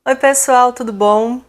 Oi pessoal, tudo bom?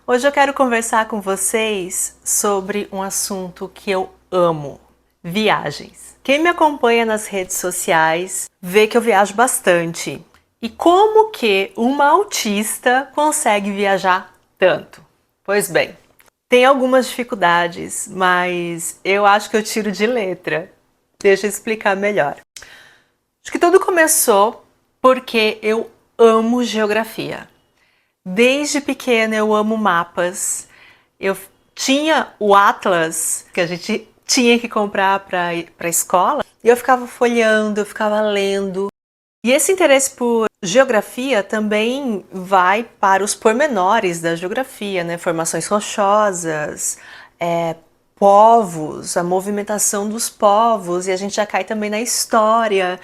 Hoje eu quero conversar com vocês sobre um assunto que eu amo: viagens. Quem me acompanha nas redes sociais vê que eu viajo bastante. E como que uma autista consegue viajar tanto? Pois bem, tem algumas dificuldades, mas eu acho que eu tiro de letra. Deixa eu explicar melhor. Acho que tudo começou porque eu amo geografia. Desde pequena eu amo mapas. Eu tinha o Atlas que a gente tinha que comprar para ir para a escola e eu ficava folheando, eu ficava lendo. E esse interesse por geografia também vai para os pormenores da geografia, né? Formações rochosas, povos, a movimentação dos povos, e a gente já cai também na história.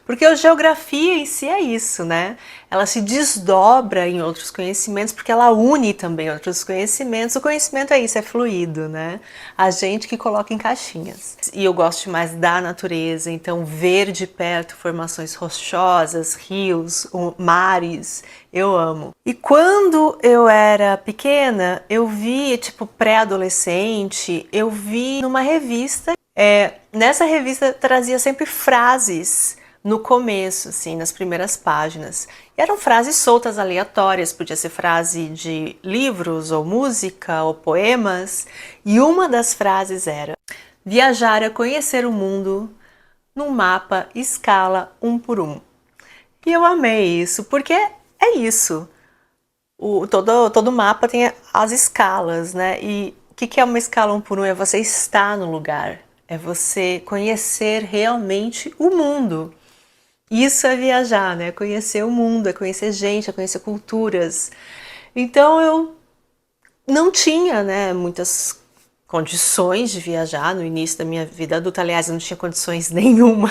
Porque a geografia em si é isso, né? Ela se desdobra em outros conhecimentos porque ela une também outros conhecimentos. O conhecimento é isso, é fluido, né? A gente que coloca em caixinhas. E eu gosto mais da natureza, então ver de perto formações rochosas, rios, mares, eu amo. E quando eu era pequena, eu vi, tipo pré-adolescente, eu vi numa revista. Nessa revista trazia sempre frases no começo, assim, nas primeiras páginas. E eram frases soltas, aleatórias, podia ser frase de livros, ou música, ou poemas. E uma das frases era: viajar é conhecer o mundo num mapa escala um por um. E eu amei isso, porque é isso. Todo mapa tem as escalas, né? E o que é uma escala um por um? É você estar no lugar, é você conhecer realmente o mundo. Isso é viajar, né? Conhecer o mundo, é conhecer gente, é conhecer culturas. Então eu não tinha, né, muitas condições de viajar no início da minha vida adulta. Aliás, eu não tinha condições nenhuma.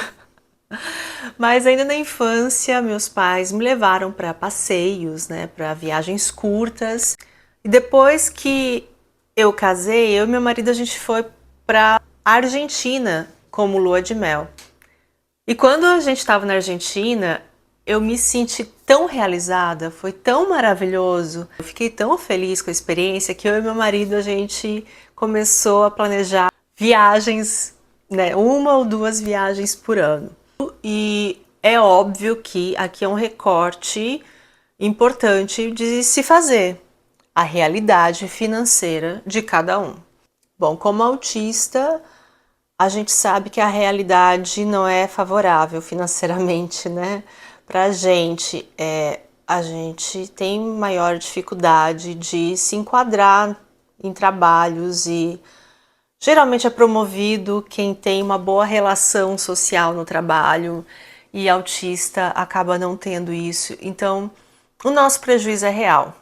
Mas ainda na infância, meus pais me levaram para passeios, né, para viagens curtas. E depois que eu casei, eu e meu marido a gente foi para Argentina como lua de mel. E quando a gente estava na Argentina, eu me senti tão realizada, foi tão maravilhoso. Eu fiquei tão feliz com a experiência que eu e meu marido a gente começou a planejar viagens, né, uma ou duas viagens por ano. E é óbvio que aqui é um recorte importante de se fazer: a realidade financeira de cada um. Bom, como autista, a gente sabe que a realidade não é favorável financeiramente, né? Pra gente, a gente tem maior dificuldade de se enquadrar em trabalhos e geralmente é promovido quem tem uma boa relação social no trabalho e autista acaba não tendo isso. Então, o nosso prejuízo é real.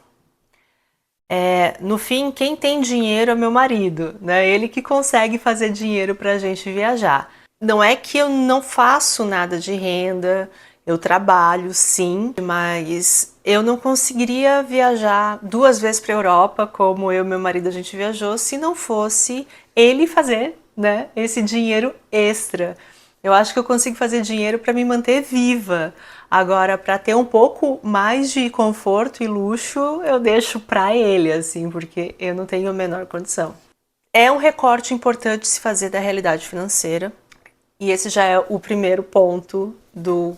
No fim, quem tem dinheiro é meu marido, né? Ele que consegue fazer dinheiro para a gente viajar. Não é que eu não faço nada de renda, eu trabalho sim, mas eu não conseguiria viajar duas vezes para a Europa como eu e meu marido a gente viajou se não fosse ele fazer, né, esse dinheiro extra. Eu acho que eu consigo fazer dinheiro para me manter viva. Agora, para ter um pouco mais de conforto e luxo, eu deixo para ele, assim, porque eu não tenho a menor condição. É um recorte importante se fazer da realidade financeira, e esse já é o primeiro ponto do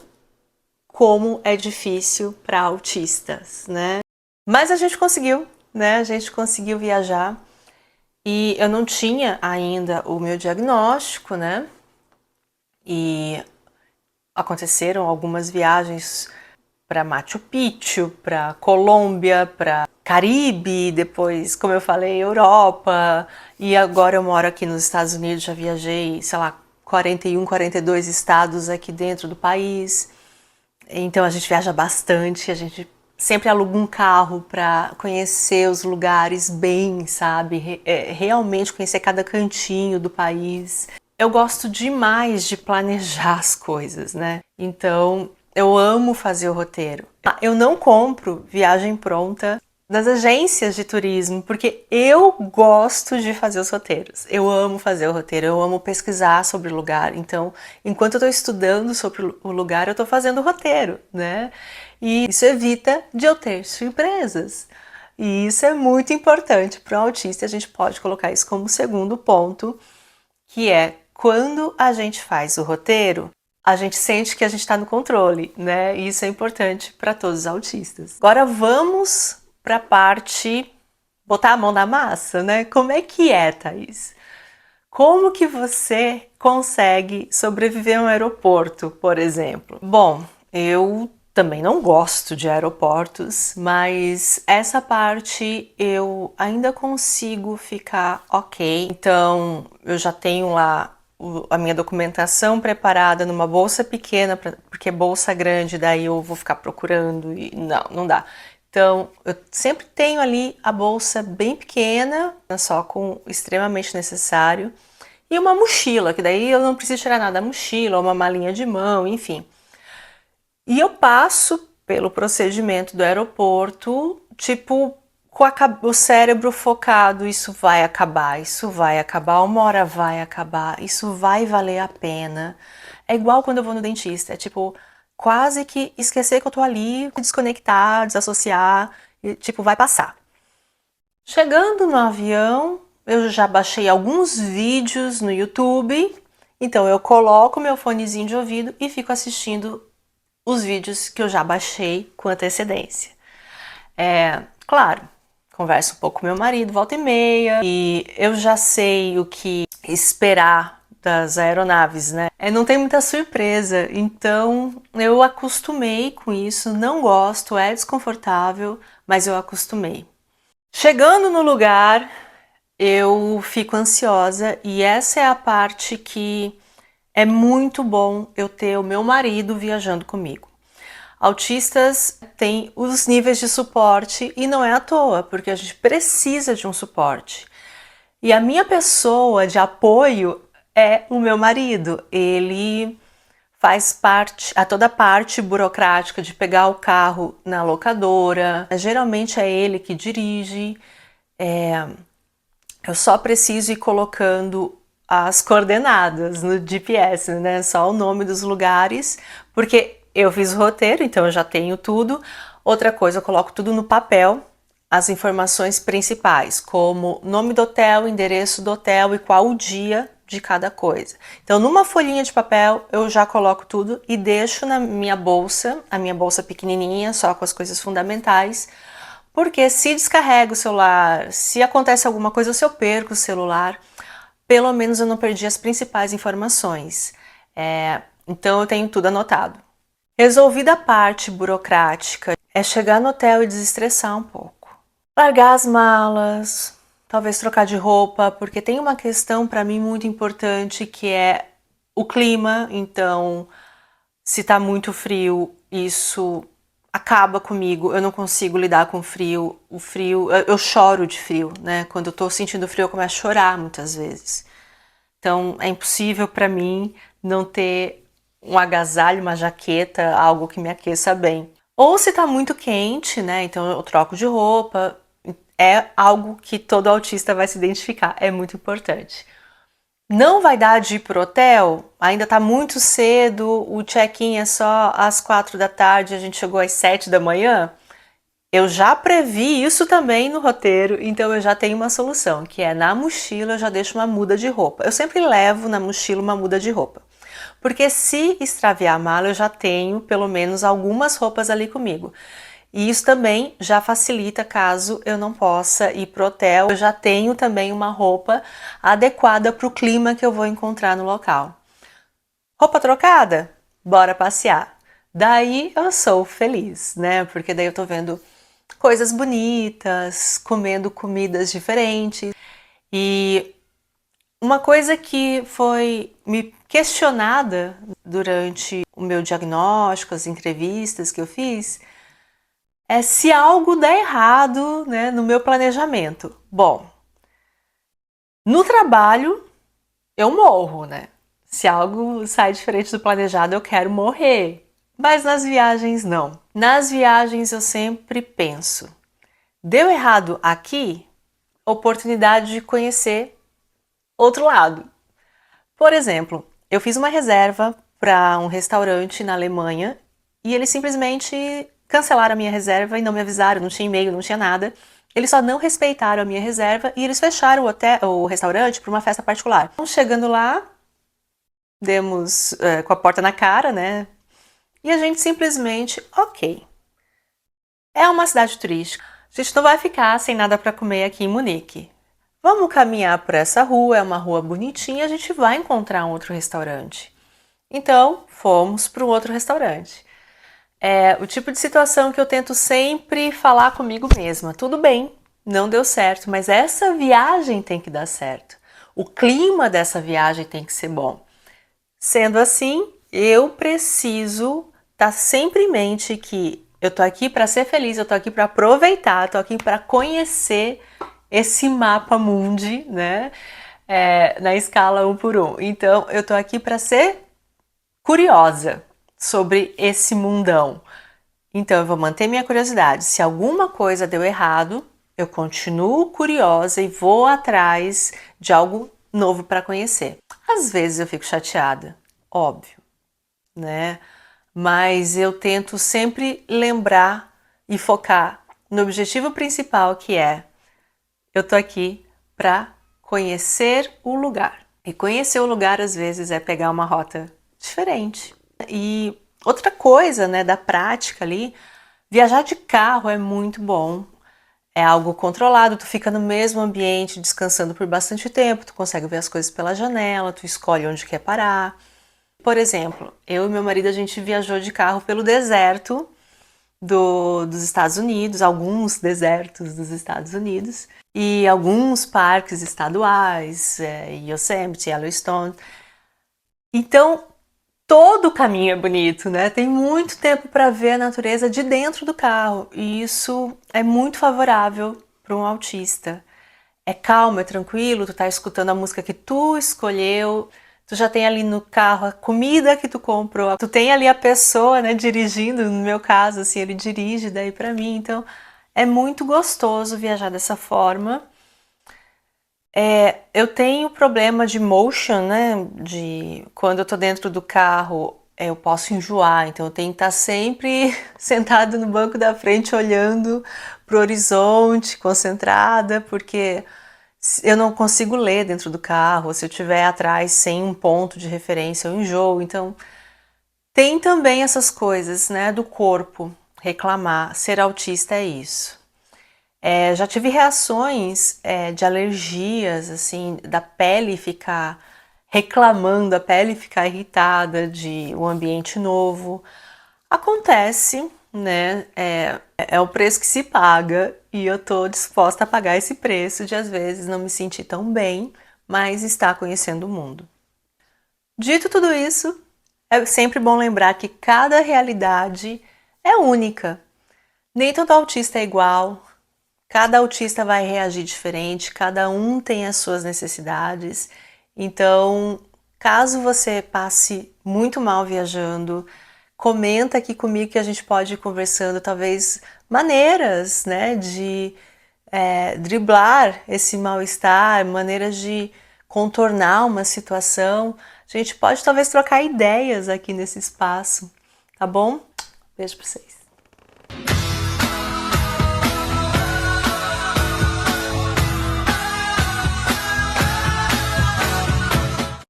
como é difícil para autistas, né? Mas a gente conseguiu, né? A gente conseguiu viajar e eu não tinha ainda o meu diagnóstico, né? E aconteceram algumas viagens para Machu Picchu, para Colômbia, para Caribe, depois, como eu falei, Europa, e agora eu moro aqui nos Estados Unidos, já viajei, sei lá, 41, 42 estados aqui dentro do país. Então a gente viaja bastante, a gente sempre aluga um carro para conhecer os lugares bem, sabe? Realmente conhecer cada cantinho do país. Eu gosto demais de planejar as coisas, né? Então eu amo fazer o roteiro. Eu não compro viagem pronta das agências de turismo, porque eu gosto de fazer os roteiros. Eu amo fazer o roteiro, eu amo pesquisar sobre o lugar. Então, enquanto eu estou estudando sobre o lugar, eu estou fazendo o roteiro, né? E isso evita de eu ter surpresas. E isso é muito importante para o autista. A gente pode colocar isso como segundo ponto, que é quando a gente faz o roteiro, a gente sente que a gente está no controle, né? E isso é importante para todos os autistas. Agora vamos para a parte botar a mão na massa, né? Como é que é, Thaís? Como que você consegue sobreviver a um aeroporto, por exemplo? Bom, eu também não gosto de aeroportos, mas essa parte eu ainda consigo ficar ok. Então, eu já tenho lá a minha documentação preparada numa bolsa pequena, porque bolsa grande, daí eu vou ficar procurando e não dá. Então, eu sempre tenho ali a bolsa bem pequena, só com o extremamente necessário, e uma mochila, que daí eu não preciso tirar nada da mochila, ou uma malinha de mão, enfim. E eu passo pelo procedimento do aeroporto, tipo, com o cérebro focado, isso vai acabar, uma hora vai acabar, isso vai valer a pena. É igual quando eu vou no dentista, é tipo, quase que esquecer que eu tô ali, desconectar, desassociar, e tipo, vai passar. Chegando no avião, eu já baixei alguns vídeos no YouTube, então eu coloco meu fonezinho de ouvido e fico assistindo os vídeos que eu já baixei com antecedência. Claro, converso um pouco com meu marido, volta e meia, e eu já sei o que esperar das aeronaves, né? Não tem muita surpresa, então eu acostumei com isso, não gosto, é desconfortável, mas eu acostumei. Chegando no lugar, eu fico ansiosa e essa é a parte que é muito bom eu ter o meu marido viajando comigo. Autistas têm os níveis de suporte e não é à toa, porque a gente precisa de um suporte. E a minha pessoa de apoio é o meu marido. Ele faz parte, a toda a parte burocrática de pegar o carro na locadora. Geralmente é ele que dirige. Eu só preciso ir colocando as coordenadas no GPS, né? Só o nome dos lugares, porque eu fiz o roteiro, então eu já tenho tudo. Outra coisa, eu coloco tudo no papel, as informações principais, como nome do hotel, endereço do hotel e qual o dia de cada coisa. Então, numa folhinha de papel, eu já coloco tudo e deixo na minha bolsa, a minha bolsa pequenininha, só com as coisas fundamentais, porque se descarrega o celular, se acontece alguma coisa, se eu perco o celular, pelo menos eu não perdi as principais informações. Então eu tenho tudo anotado. Resolvida a parte burocrática, é chegar no hotel e desestressar um pouco. Largar as malas, talvez trocar de roupa, porque tem uma questão para mim muito importante que é o clima. Então, se tá muito frio, isso acaba comigo, eu não consigo lidar com frio. O frio, eu choro de frio, né? Quando eu tô sentindo frio, eu começo a chorar muitas vezes. Então, é impossível para mim não ter um agasalho, uma jaqueta, algo que me aqueça bem. Ou se tá muito quente, né? Então eu troco de roupa. É algo que todo autista vai se identificar, é muito importante. Não vai dar de ir pro hotel? Ainda tá muito cedo, o check-in é só às 4 da tarde, a gente chegou às 7 da manhã? Eu já previ isso também no roteiro, então eu já tenho uma solução, que é na mochila eu já deixo uma muda de roupa. Eu sempre levo na mochila uma muda de roupa. Porque se extraviar a mala, eu já tenho pelo menos algumas roupas ali comigo. E isso também já facilita caso eu não possa ir pro hotel. Eu já tenho também uma roupa adequada para o clima que eu vou encontrar no local. Roupa trocada? Bora passear. Daí eu sou feliz, né? Porque daí eu tô vendo coisas bonitas, comendo comidas diferentes. E uma coisa que foi me questionada durante o meu diagnóstico, as entrevistas que eu fiz, é se algo der errado, né, no meu planejamento. Bom, no trabalho eu morro, né? Se algo sai diferente do planejado, eu quero morrer. Mas nas viagens não. Nas viagens eu sempre penso, Deu errado aqui, oportunidade de conhecer outro lado. Por exemplo, eu fiz uma reserva para um restaurante na Alemanha e eles simplesmente cancelaram a minha reserva e não me avisaram, não tinha e-mail, não tinha nada. Eles só não respeitaram a minha reserva e eles fecharam o restaurante para uma festa particular. Então, chegando lá, demos com a porta na cara, né? E a gente simplesmente, ok, é uma cidade turística, a gente não vai ficar sem nada para comer aqui em Munique. Vamos caminhar por essa rua, é uma rua bonitinha, a gente vai encontrar um outro restaurante. Então, fomos para um outro restaurante. É o tipo de situação que eu tento sempre falar comigo mesma. Tudo bem, não deu certo, mas essa viagem tem que dar certo. O clima dessa viagem tem que ser bom. Sendo assim, eu preciso estar sempre em mente que eu tô aqui para ser feliz, eu tô aqui para aproveitar, eu tô aqui para conhecer esse mapa mundi, né? Na escala 1 por 1. Então, eu tô aqui para ser curiosa sobre esse mundão. Então, eu vou manter minha curiosidade. Se alguma coisa deu errado, eu continuo curiosa e vou atrás de algo novo para conhecer. Às vezes eu fico chateada, óbvio, né? Mas eu tento sempre lembrar e focar no objetivo principal, que é eu tô aqui para conhecer o lugar. E conhecer o lugar às vezes é pegar uma rota diferente. E outra coisa, né, da prática ali, viajar de carro é muito bom. É algo controlado, tu fica no mesmo ambiente, descansando por bastante tempo, tu consegue ver as coisas pela janela, tu escolhe onde quer parar. Por exemplo, eu e meu marido, a gente viajou de carro pelo deserto dos Estados Unidos, alguns desertos dos Estados Unidos, e alguns parques estaduais, Yosemite, Yellowstone. Então, todo o caminho é bonito, né? Tem muito tempo para ver a natureza de dentro do carro, e isso é muito favorável para um autista. É calmo, é tranquilo, tu tá escutando a música que tu escolheu, tu já tem ali no carro a comida que tu comprou, tu tem ali a pessoa, né, dirigindo, no meu caso, assim, ele dirige daí pra mim, então é muito gostoso viajar dessa forma. Eu tenho problema de motion, né, de quando eu tô dentro do carro, eu posso enjoar, então eu tenho que estar sempre sentado no banco da frente olhando pro horizonte, concentrada, porque eu não consigo ler dentro do carro, se eu estiver atrás sem um ponto de referência, eu enjoo. Então, tem também essas coisas, né, do corpo reclamar. Ser autista é isso. Já tive reações de alergias, assim, da pele ficar reclamando, a pele ficar irritada de um ambiente novo. Acontece, né? É o preço que se paga e eu tô disposta a pagar esse preço de às vezes não me sentir tão bem, mas estar conhecendo o mundo. Dito tudo isso, é sempre bom lembrar que cada realidade é única. Nem todo autista é igual, cada autista vai reagir diferente, cada um tem as suas necessidades. Então, caso você passe muito mal viajando, comenta aqui comigo que a gente pode ir conversando, talvez maneiras, né, de driblar esse mal-estar, maneiras de contornar uma situação. A gente pode talvez trocar ideias aqui nesse espaço, tá bom? Beijo pra vocês.